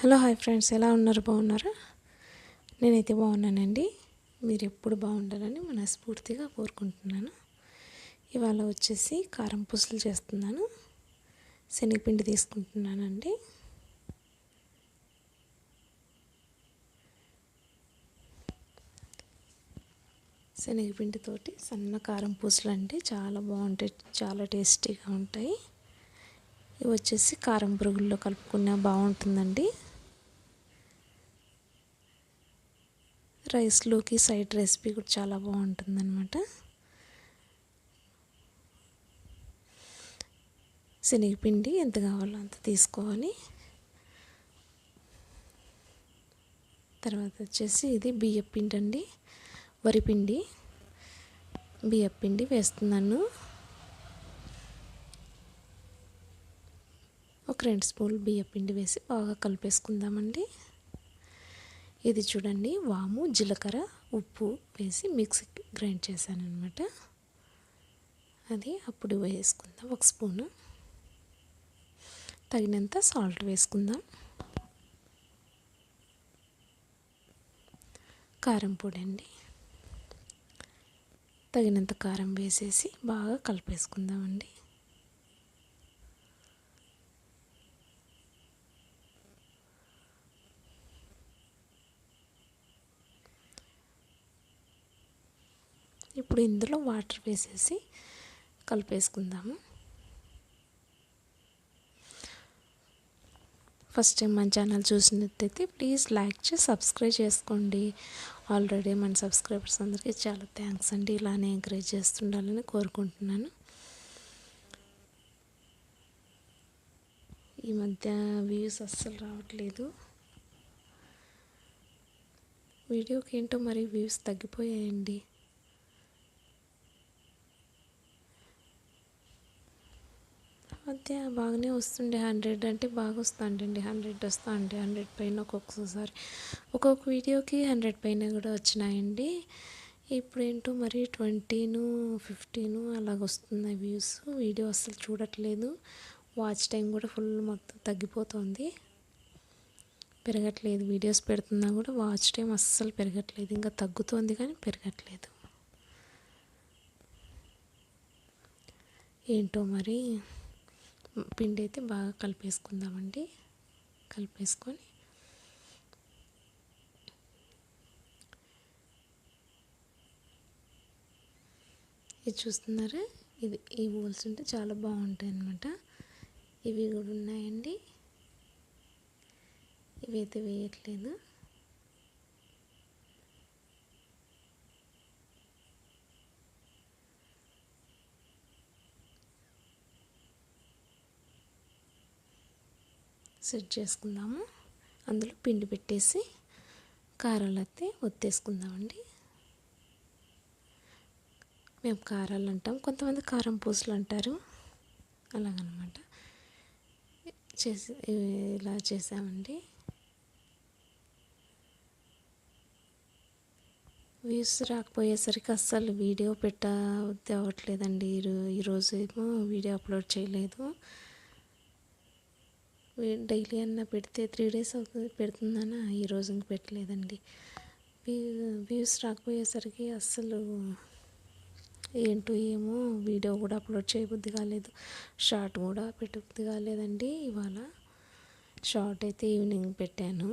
Hello hi friends, ఎలా ఉన్నారు? బాగున్నారా? నేనైతే బాగున్నానండి. మీరు ఎప్పుడు బాగుండాలని మనస్ఫూర్తిగా కోరుకుంటున్నాను. ఇవాళ వచ్చేసి కారం పూసలు చేస్తున్నాను. శనగపిండి తీసుకుంటున్నానండి. శనగపిండితోటి సన్న కారం పూసలు అంటే చాలా బాగుంటాయి, చాలా టేస్టీగా ఉంటాయి. ఇవి వచ్చేసి కారం పురుగుల్లో కలుపుకున్న బాగుంటుందండి. రైస్లోకి సైడ్ రెసిపీ కూడా చాలా బాగుంటుందన్నమాట. శనగపిండి ఎంత కావాలో అంత తీసుకోవాలి. తర్వాత వచ్చేసి ఇది బియ్యపిండి అండి, వరిపిండి. బియ్యపిండి వేస్తున్నాను. ఒక 2 స్పూన్లు బియ్యపిండి వేసి బాగా కలిపేసుకుందామండి. ఇది చూడండి, వాము, జీలకర్ర, ఉప్పు వేసి మిక్సీ గ్రైండ్ చేశాను అనమాట. అది అప్పుడు వేసుకుందాం. 1 స్పూను తగినంత సాల్ట్ వేసుకుందాం. కారం పొడి అండి, తగినంత కారం వేసేసి బాగా కలిపేసుకుందామండి. ఇప్పుడు ఇందులో వాటర్ వేసేసి కలిపేసుకుందాము. ఫస్ట్ టైం మన ఛానల్ చూసినట్టయితే ప్లీజ్ లైక్ చేసి సబ్స్క్రైబ్ చేసుకోండి. ఆల్రెడీ మన సబ్స్క్రైబర్స్ అందరికీ చాలా థ్యాంక్స్ అండి. ఇలానే ఎంకరేజ్ చేస్తుండాలని కోరుకుంటున్నాను. ఈ మధ్య వ్యూస్ అస్సలు రావట్లేదు. వీడియోకి ఏంటో మరి వ్యూస్ తగ్గిపోయాయండి. మధ్య బాగానే వస్తుండే, 100 అంటే బాగా వస్తుందండి. 100 వస్తుందండి, 100 పైన ఒక్కొక్కసారి ఒక్కొక్క వీడియోకి 100 పైన కూడా వచ్చినాయండి. ఇప్పుడు ఏంటో మరి 20, 15 అలాగ వస్తున్నాయి వ్యూస్. వీడియో అస్సలు చూడట్లేదు. వాచ్ టైం కూడా ఫుల్ మొత్తం తగ్గిపోతుంది, పెరగట్లేదు. వీడియోస్ పెడుతున్నా కూడా వాచ్ టైం అస్సలు పెరగట్లేదు, ఇంకా తగ్గుతుంది కానీ పెరగట్లేదు. ఏంటో మరి. పిండి అయితే బాగా కలిపేసుకుందామండి. కలిపేసుకొని ఇది చూస్తున్నారా, ఈ బోల్స్ ఉంటే చాలా బాగుంటాయి అన్నమాట. ఇవి కూడా ఉన్నాయండి, ఇవైతే వేయట్లేదు. సెట్ చేసుకుందాము. అందులో పిండి పెట్టేసి కారాలు అయితే ఒత్తేసుకుందామండి. మేము కారాలు అంటాం, కొంతమంది కారం పూసలు అంటారు, అలాగనమాట. ఇలా చేసామండి. వ్యూస్ రాకపోయేసరికి అస్సలు వీడియో అవ్వట్లేదండి. ఈరోజు ఏమో వీడియో అప్లోడ్ చేయలేదు. డైలీ అన్న పెడితే 3 days అవుతుంది పెడుతుందన్నా, ఈరోజు ఇంక పెట్టలేదండి. వ్యూస్ రాకపోయేసరికి అస్సలు ఏంటో ఏమో వీడియో కూడా అప్లోడ్ చేయబుద్ధి కాలేదు, షార్ట్ కూడా పెట్టబుద్ధి కాలేదండి. ఇవాళ షార్ట్ అయితే ఈవినింగ్ పెట్టాను.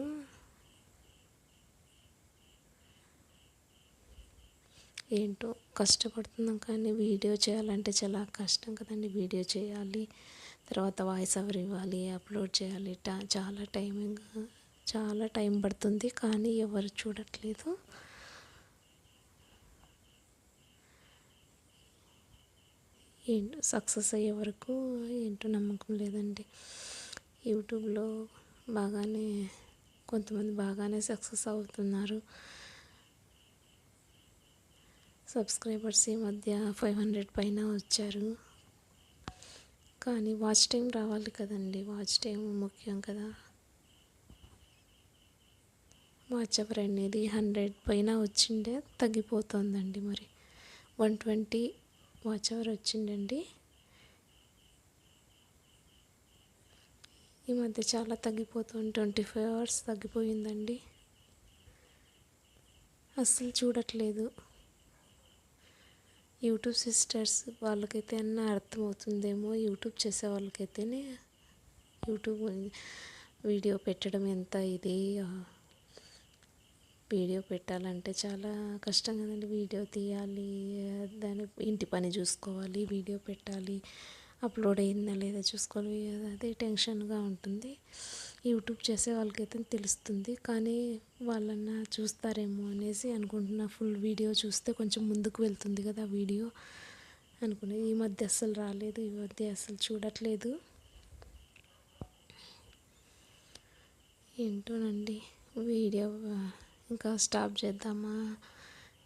ఏంటో కష్టపడుతున్నాం కానీ వీడియో చేయాలంటే చాలా కష్టం కదండి. వీడియో చేయాలి, తర్వాత వాయిస్ ఓవర్ ఇవ్వాలి, అప్లోడ్ చేయాలి. చాలా టైం పడుతుంది, కానీ ఎవరు చూడట్లేదు. ఏంటో సక్సెస్ అయ్యే వరకు ఏంటో నమ్మకం లేదండి. యూట్యూబ్లో కొంతమంది బాగానే సక్సెస్ అవుతున్నారు. సబ్స్క్రైబర్స్ ఈ మధ్య 500 పైన వచ్చారు. కానీ వాచ్ టైం రావాలి కదండి, వాచ్ టైం ముఖ్యం కదా. వాచ్ అవర్ అనేది 100 పైన వచ్చిండే తగ్గిపోతుందండి. మరి 120 వాచ్ అవర్ వచ్చిండండి. ఈ మధ్య చాలా తగ్గిపోతుంది, 25 అవర్స్ తగ్గిపోయిందండి. అస్సలు చూడట్లేదు. యూట్యూబ్ సిస్టర్స్ వాళ్ళకైతే అన్న అర్థమవుతుందేమో, యూట్యూబ్ చేసే వాళ్ళకైతేనే యూట్యూబ్ వీడియో పెట్టడం ఎంత ఇది. వీడియో పెట్టాలంటే చాలా కష్టం కదండి. వీడియో తీయాలి, దాని ఇంటి పని చూసుకోవాలి, వీడియో పెట్టాలి, అప్లోడ్ అయిందా లేదా చూసుకోవాలి, అదే టెన్షన్గా ఉంటుంది. యూట్యూబ్ చేసే వాళ్ళకైతే తెలుస్తుంది, కానీ వాళ్ళన్నా చూస్తారేమో అనేసి అనుకుంటున్నా. ఫుల్ వీడియో చూస్తే కొంచెం ముందుకు వెళ్తుంది కదా వీడియో అనుకునే. ఈ మధ్య అస్సలు రాలేదు, ఈ మధ్య అస్సలు చూడట్లేదు. ఏంటోనండి, వీడియో ఇంకా స్టాప్ చేద్దామా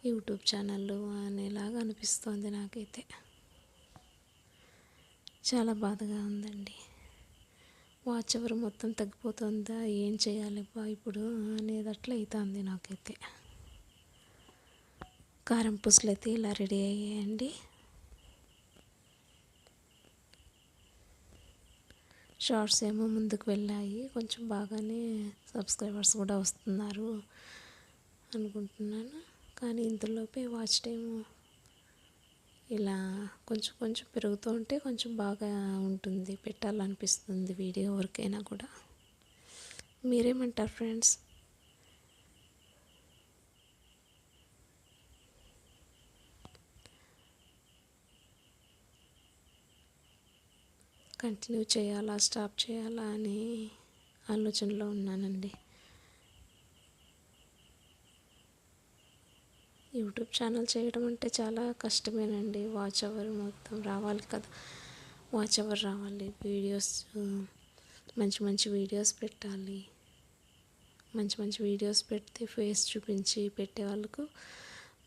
యూట్యూబ్ ఛానల్ అనేలాగా అనిపిస్తోంది నాకైతే. చాలా బాధగా ఉందండి. వాచ్ అవర్ మొత్తం తగ్గిపోతుందా, ఏం చేయాలి ఇప్పుడు అనేది అట్లా అవుతుంది నాకైతే. కారం పూసలు అయితే ఇలా రెడీ అయ్యాయండి. షార్ట్స్ ఏమో ముందుకు వెళ్ళాయి, కొంచెం బాగానే సబ్స్క్రైబర్స్ కూడా వస్తున్నారు అనుకుంటున్నాను. కానీ ఇంతలోపే వాచ్ టైము ఇలా కొంచెం కొంచెం పెరుగుతూ ఉంటే కొంచెం బాగా ఉంటుంది, పెట్టాలనిపిస్తుంది వీడియో ఎవరికైనా కూడా. మీరేమంటారు ఫ్రెండ్స్? కంటిన్యూ చేయాలా, స్టాప్ చేయాలా అని ఆలోచనలో ఉన్నానండి. యూట్యూబ్ ఛానల్ చేయడం అంటే చాలా కష్టమేనండి. వాచ్ అవర్ మొత్తం రావాలి కదా, వాచ్ అవర్ రావాలి, వీడియోస్ మంచి మంచి వీడియోస్ పెట్టాలి. మంచి మంచి వీడియోస్ పెడితే ఫేస్ చూపించి పెట్టే వాళ్ళకు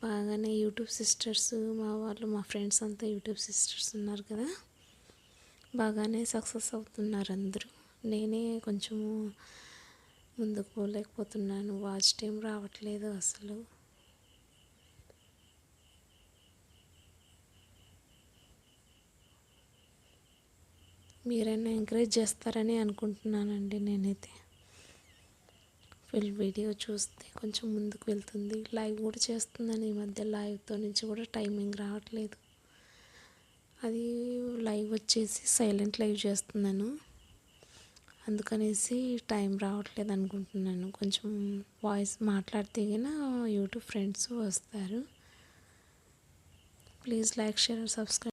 బాగానే యూట్యూబ్ సిస్టర్స్, మా వాళ్ళు, మా ఫ్రెండ్స్ అంతా యూట్యూబ్ సిస్టర్స్ ఉన్నారు కదా, బాగానే సక్సెస్ అవుతున్నారు అందరూ. నేనే కొంచెము ముందుకు పోలేకపోతున్నాను, వాచ్ టైం రావట్లేదు అసలు. మీరైనా ఎంకరేజ్ చేస్తారని అనుకుంటున్నానండి నేనైతే. ఫుల్ వీడియో చూస్తే కొంచెం ముందుకు వెళ్తుంది. లైవ్ కూడా చేస్తున్నాను ఈ మధ్య, లైవ్తో నుంచి కూడా టైమింగ్ రావట్లేదు. అది లైవ్ వచ్చేసి సైలెంట్ లైవ్ చేస్తున్నాను, అందుకనేసి టైం రావట్లేదు అనుకుంటున్నాను. కొంచెం వాయిస్ మాట్లాడితే కన్నా యూట్యూబ్ ఫ్రెండ్స్ వస్తారు. Please like, share, subscribe.